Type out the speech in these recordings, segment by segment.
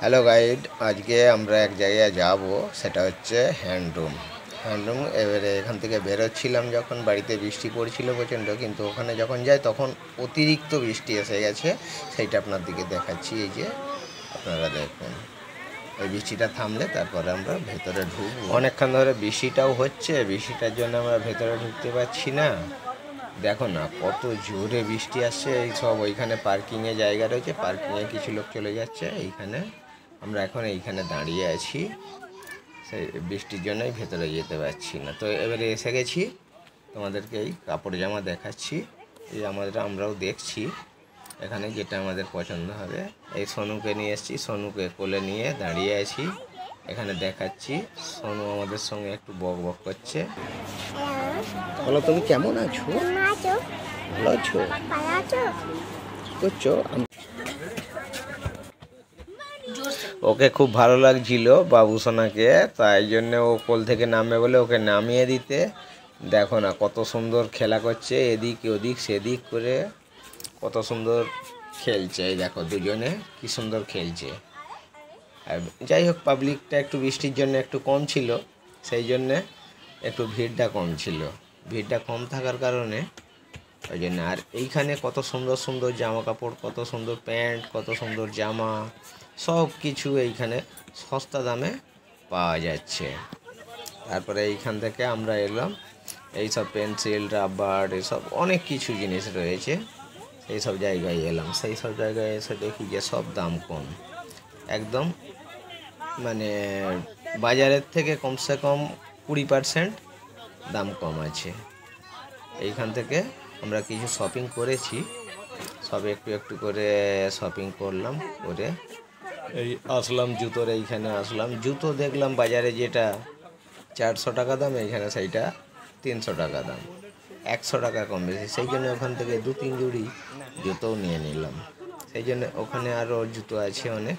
Hello guide, আজকে আমরা এক জায়গায় যাব, সেটা হচ্ছে হ্যান্ডরুম। এবারে এখান থেকে বেরোচ্ছিলাম যখন বাড়িতে বৃষ্টি পড়ছিল প্রচণ্ড, কিন্তু ওখানে যখন যাই তখন অতিরিক্ত বৃষ্টি এসে গেছে। সেইটা আপনার দিকে দেখাচ্ছি, এই যে আপনারা দেখুন। ওই বৃষ্টিটা থামলে তারপরে আমরা ভেতরে ঢুকবো। অনেকক্ষণ ধরে বৃষ্টিটাও হচ্ছে, বৃষ্টিটার জন্য আমরা ভেতরে ঢুকতে পারছি না। দেখো না কত জোরে বৃষ্টি আসছে। এই সব ওইখানে পার্কিংয়ে জায়গা রয়েছে, পার্কিংয়ে কিছু লোক চলে যাচ্ছে। এইখানে আমরা এখন এইখানে দাঁড়িয়ে আছি, সেই বৃষ্টির জন্যই ভেতরে যেতে পারছি না। তো এবারে এসে গেছি, তোমাদেরকে এই কাপড় জামা দেখাচ্ছি। এই আমরাও দেখছি এখানে যেটা আমাদের পছন্দ হবে। এই সোনুকে নিয়ে এসেছি, সোনুকে কোলে নিয়ে দাঁড়িয়ে আছি, এখানে দেখাচ্ছি। সোনু আমাদের সঙ্গে একটু বক বক করছে। বলো, তুমি কেমন আছো? ভালো আছো? কি করছো? ওকে খুব ভালো লাগছিল বাবুসোনাকে, তাই জন্য ও কোল থেকে নামবে বলে ওকে নামিয়ে দিতে। দেখো না কত সুন্দর খেলা করছে, এদিক ওদিক সেদিক করে কত সুন্দর খেলছে। এই দেখো দুজনে কি সুন্দর খেলছে। আর যাই হোক, পাবলিকটা একটু বৃষ্টির জন্য একটু কম ছিল, সেই জন্যে একটু ভিড়টা কম ছিল। ভিড়টা কম থাকার কারণে ওই জন্য। আর এইখানে কত সুন্দর সুন্দর জামা কাপড়, কত সুন্দর প্যান্ট, কত সুন্দর জামা, সব কিছু এইখানে সস্তা দামে পাওয়া যাচ্ছে। তারপরে এইখান থেকে আমরা এলাম, এইসব পেন্সিল, রাবার, এসব অনেক কিছু জিনিস রয়েছে, সেই সব জায়গায় এলাম। সেই সব জায়গায় এসে দেখি যে সব দাম কম, একদম মানে বাজারের থেকে কমসে কম 20% দাম কম আছে। এইখান থেকে আমরা কিছু শপিং করেছি, সব একটু একটু করে শপিং করলাম, করে এই আসলাম জুতোর এইখানে আসলাম। জুতো দেখলাম বাজারে যেটা 400 টাকা দাম, এইখানে সেইটা 300 টাকা দাম, 100 টাকা কম বেশি। সেই জন্য ওখান থেকে 2-3 জুড়ি জুতোও নিয়ে নিলাম। সেই জন্য ওখানে আরও জুতো আছে অনেক।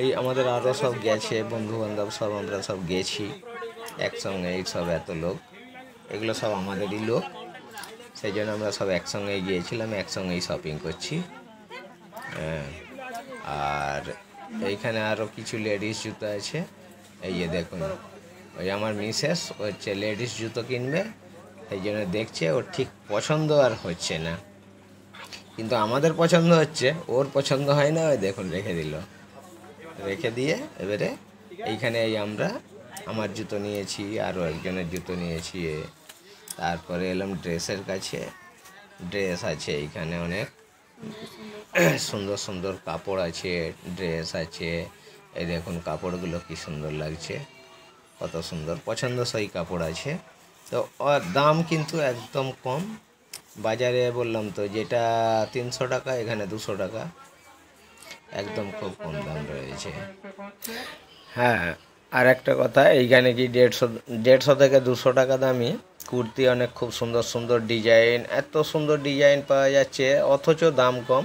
এই আমাদের আরও সব গেছে বন্ধুবান্ধব, সব আমরা সব গেছি একসঙ্গে। এই সব এত লোক, এগুলো সব আমাদেরই লোক, সেই জন্য আমরা সব একসঙ্গেই গিয়েছিলাম, একসঙ্গেই শপিং করছি। হ্যাঁ, আর এইখানে আরও কিছু লেডিস জুতো আছে। এই যে দেখুন, ওই আমার মিসেস হচ্ছে লেডিস জুতো কিনবে, সেই জন্য দেখছে। ওর ঠিক পছন্দ আর হচ্ছে না, কিন্তু আমাদের পছন্দ হচ্ছে, ওর পছন্দ হয় না। ওই দেখুন রেখে দিল, রেখে দিয়ে এবারে এইখানে এই আমরা আমার জুতো নিয়েছি, আরও একজনের জুতো নিয়েছি। তারপরে এলাম ড্রেসের কাছে। ড্রেস আছে এইখানে অনেক সুন্দর সুন্দর কাপড় আছে, ড্রেস আছে। এই দেখুন কাপড়গুলো কি সুন্দর লাগছে, কত সুন্দর পছন্দসই কাপড় আছে। তো ওর দাম কিন্তু একদম কম। বাজারে বললাম তো যেটা 300 টাকা, এখানে 200 টাকা, একদম খুব কম দাম রয়েছে। হ্যাঁ, আর একটা কথা, এইখানে কি 150 থেকে 200 টাকা দামি কুর্তি, অনেক খুব সুন্দর সুন্দর ডিজাইন, এত সুন্দর ডিজাইন পাওয়া যাচ্ছে, অথচ দাম কম।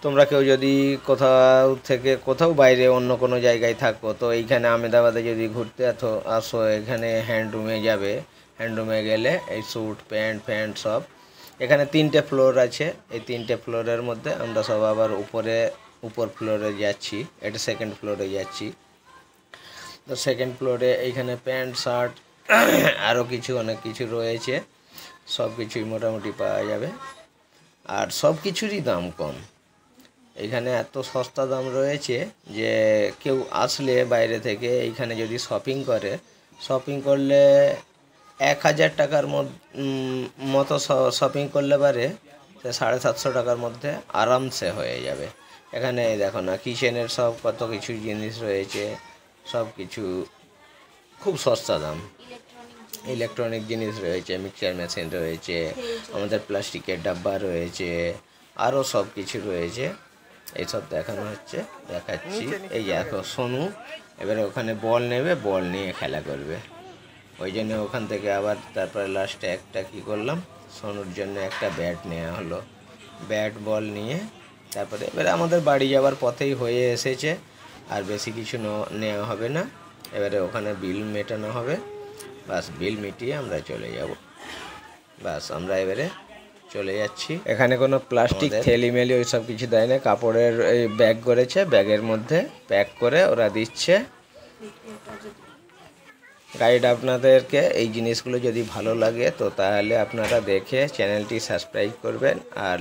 তোমরা কেউ যদি কোথাও বাইরে অন্য কোনো জায়গায় থাকো, তো এইখানে আহমেদাবাদে যদি ঘুরতে আসো, এখানে হ্যান্ডরুমে যাবে। হ্যান্ডরুমে গেলে এই স্যুট প্যান্ট সব, এখানে 3টে ফ্লোর আছে। এই 3টে ফ্লোরের মধ্যে আমরা সব আবার উপর ফ্লোরে যাচ্ছি, এটা সেকেন্ড ফ্লোরে যাচ্ছি। তো সেকেন্ড ফ্লোরে এইখানে প্যান্ট শার্ট আরও অনেক কিছু রয়েছে, সব কিছুই মোটামুটি পাওয়া যাবে। আর সব কিছুরই দাম কম, এইখানে এত সস্তা দাম রয়েছে যে কেউ আসলে বাইরে থেকে এইখানে যদি শপিং করলে 1000 টাকার মতো শপিং করলে পারে, সে 750 টাকার মধ্যে আরামসে হয়ে যাবে। এখানে দেখো না কিচেনের সব কত কিছু জিনিস রয়েছে, সব কিছু খুব সস্তা দাম। ইলেকট্রনিক জিনিস রয়েছে, মিক্সচার মেশিন রয়েছে, আমাদের প্লাস্টিকের ডাব্বা রয়েছে, আরও সব কিছু রয়েছে। এইসব দেখাচ্ছি। এই দেখো সোনু এবারে ওখানে বল নেবে, বল নিয়ে খেলা করবে। ওই জন্য ওখান থেকে আবার তারপরে লাস্টে একটা কী করলাম, সোনুর জন্য একটা ব্যাট নেওয়া হলো। ব্যাট বল নিয়ে তারপরে এবারে আমাদের বাড়ি যাওয়ার পথেই হয়ে এসেছে, আর বেশি কিছু নেওয়া হবে না। এবারে ওখানে বিল মেটানো হবে, বাস বিল মিটিয়ে আমরা চলে যাব। বাস আমরা এবারে চলে যাচ্ছি। এখানে কোনো প্লাস্টিক থেলি মেলি ওই সব কিছু দেয় না, কাপড়ের এই ব্যাগ করেছে, ব্যাগের মধ্যে প্যাক করে ওরা দিচ্ছে। গাইড আপনাদেরকে এই জিনিসগুলো যদি ভালো লাগে তো তাহলে আপনারা দেখে চ্যানেলটি সাবস্ক্রাইব করবেন আর